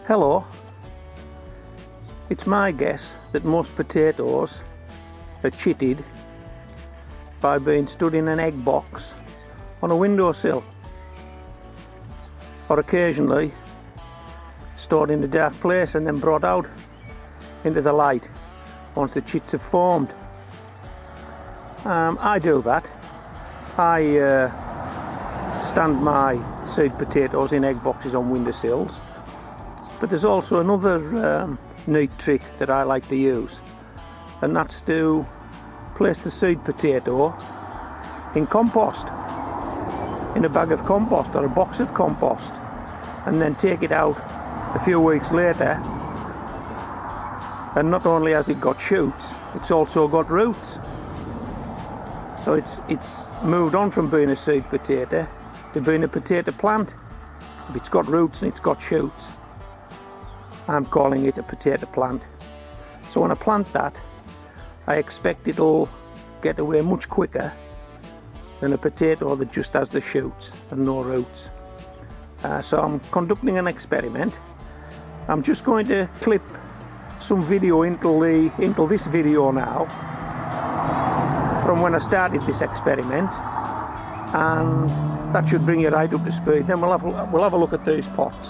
Hello. It's my guess that most potatoes are chitted by being stood in an egg box on a windowsill, or occasionally stored in a dark place and then brought out into the light once the chits have formed. I do that. I stand my seed potatoes in egg boxes on windowsills, but there's also another neat trick that I like to use, and that's to place the seed potato in compost, in a bag of compost or a box of compost, and then take it out a few weeks later, and not only has it got shoots, it's also got roots. So it's moved on from being a seed potato to being a potato plant. If it's got roots and it's got shoots, I'm calling it a potato plant. So when I plant that, I expect it'll get away much quicker than a potato that just has the shoots and no roots. So I'm conducting an experiment. I'm just going to clip some video into this video now from when I started this experiment, and that should bring you right up to speed. Then we'll have a look at these pots.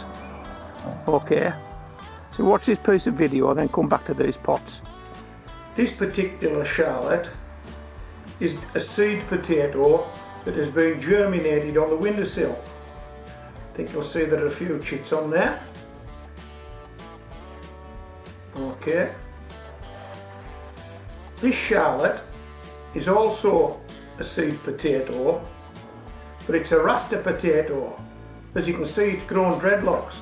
Okay, so watch this piece of video, then come back to these pots. This particular charlotte is a seed potato that has been germinated on the windowsill. I think you'll see there are a few chits on there. Okay. This charlotte is also a seed potato, but it's a Rasta potato. As you can see, it's grown dreadlocks.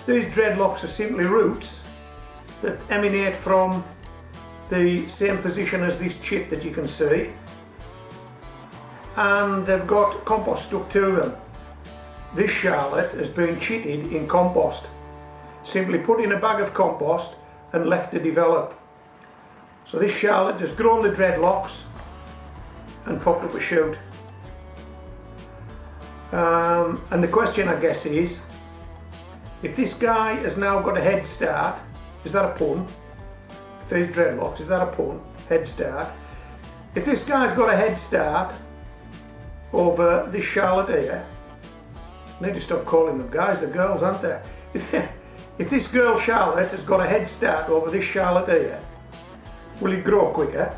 These dreadlocks are simply roots that emanate from the same position as this chit that you can see, and they've got compost stuck to them. This charlotte has been chitted in compost, simply put in a bag of compost and left to develop. So this charlotte has grown the dreadlocks and popped up a shoot. And the question, I guess, is, if this guy has now got a head start, is that a pun? These dreadlocks, is that a pun? Head start. If this guy's got a head start over this charlotte here, I need to stop calling them guys, they're girls, aren't they? If this girl charlotte has got a head start over this charlotte here, will it grow quicker?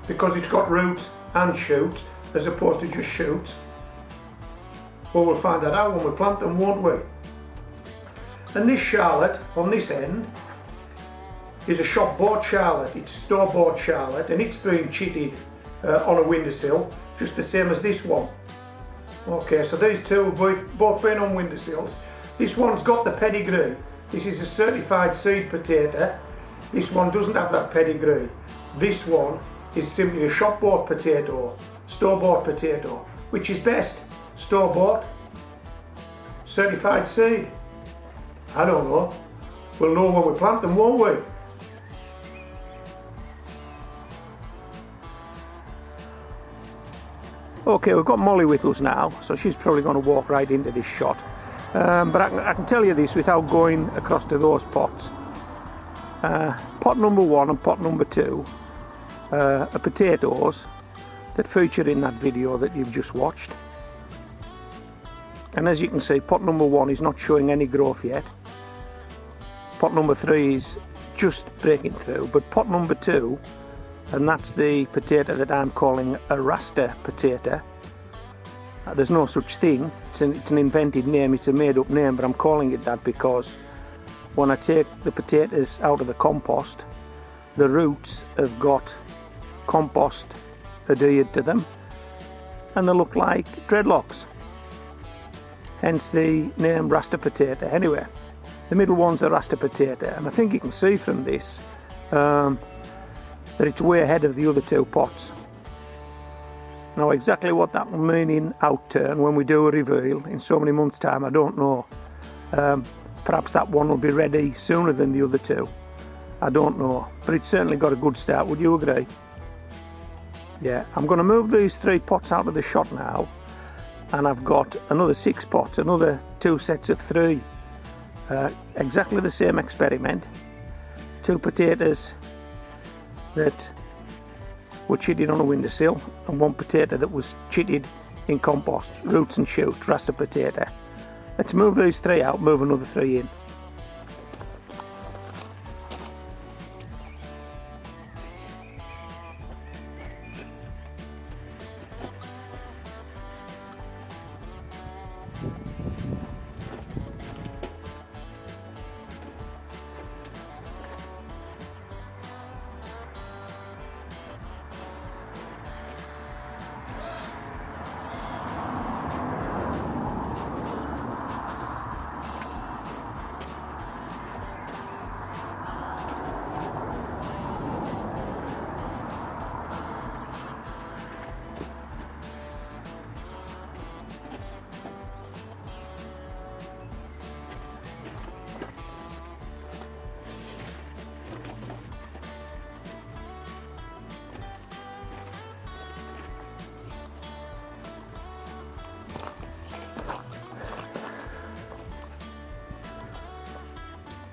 Because it's got roots and shoots as opposed to just shoots? Well, we'll find that out when we plant them, won't we? And this charlotte on this end is a shop bought charlotte. It's a store bought charlotte, and it's been chitted on a windowsill just the same as this one. Okay, so these two have both been on windowsills. This one's got the pedigree. This is a certified seed potato. This one doesn't have that pedigree. This one is simply a shop bought potato, store bought potato. Which is best? Store bought? Certified seed? I don't know. We'll know when we plant them, won't we? Okay, we've got Molly with us now, so she's probably going to walk right into this shot. But I can tell you this without going across to those pots. Pot number 1 and pot number 2 are potatoes that feature in that video that you've just watched. And as you can see, pot number 1 is not showing any growth yet. Pot number 3 is just breaking through, but pot number 2, and that's the potato that I'm calling a Rasta potato. There's no such thing, it's an invented name, it's a made up name, but I'm calling it that because when I take the potatoes out of the compost, the roots have got compost adhered to them and they look like dreadlocks, hence the name Rasta potato. Anyway, the middle one's a Rasta potato, and I think you can see from this that it's way ahead of the other two pots. Now exactly what that will mean in outturn when we do a reveal in so many months' time, I don't know. Perhaps that one will be ready sooner than the other two. I don't know, but it's certainly got a good start, would you agree? Yeah, I'm going to move these 3 pots out of the shot now, and I've got another 6 pots, another 2 sets of 3. Exactly the same experiment. 2 potatoes that were chitted on a windowsill and 1 potato that was chitted in compost, roots and shoots, Rasta potato. Let's move these 3 out, move another 3 in.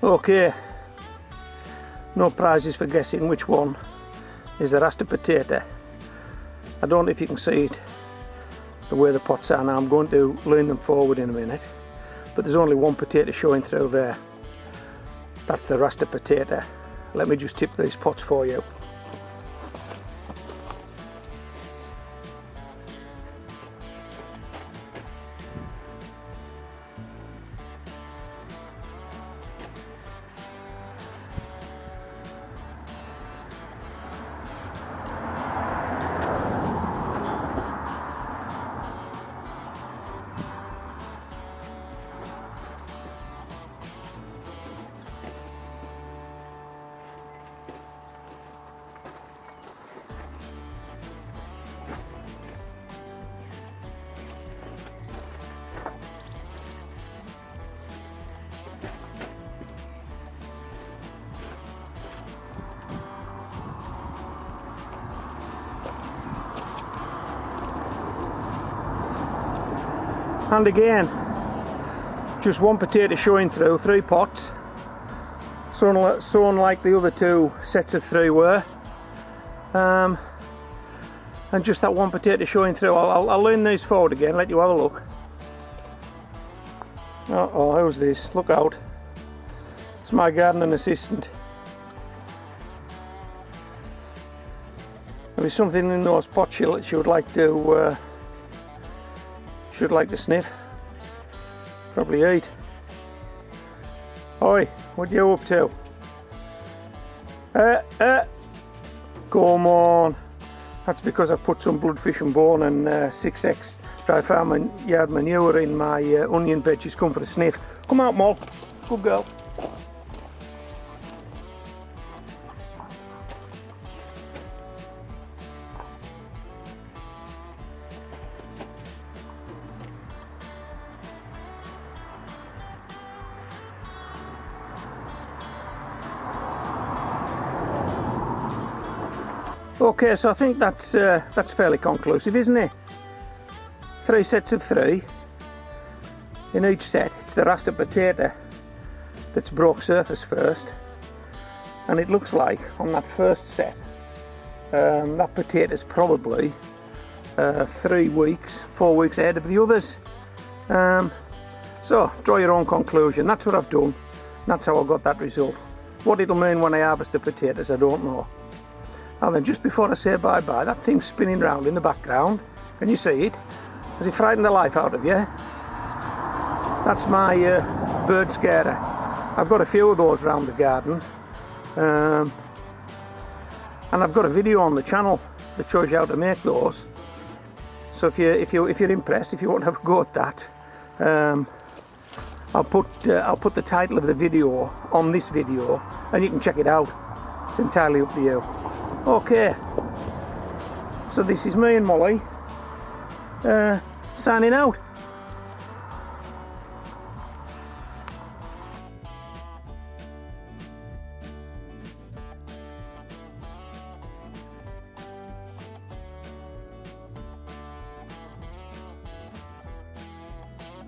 Okay, no prizes for guessing which one is the Rasta potato. I don't know if you can see it the way the pots are now. I'm going to lean them forward in a minute, but there's only 1 potato showing through there. That's the Rasta potato. Let me just tip these pots for you. And again, just 1 potato showing through, 3 pots, sown like the other 2 sets of 3 were, and just that 1 potato showing through. I'll lean these forward again, let you have a look. Oh, who's this? Look out. It's my gardening assistant. There's something in those pots she would like to sniff, probably eat. Oi, what are you up to? Come on. That's because I've put some bloodfish and bone and 6X dry farm yard manure in my onion bed. She's come for a sniff. Come out, Moll. Good girl. Okay, so I think that's fairly conclusive, isn't it? 3 sets of 3. In each set, it's the Rasta potato that's broke surface first, and it looks like on that first set, that potato's probably 3 weeks, 4 weeks ahead of the others. So draw your own conclusion. That's what I've done. That's how I got that result. What it'll mean when I harvest the potatoes, I don't know. And then just before I say bye-bye, that thing's spinning round in the background. Can you see it? Has it frightened the life out of you? That's my bird scarer. I've got a few of those around the garden. And I've got a video on the channel that shows you how to make those. So if you're impressed, if you want to have a go at that, I'll put the title of the video on this video, and you can check it out. It's entirely up to you. Okay, so this is me and Molly signing out.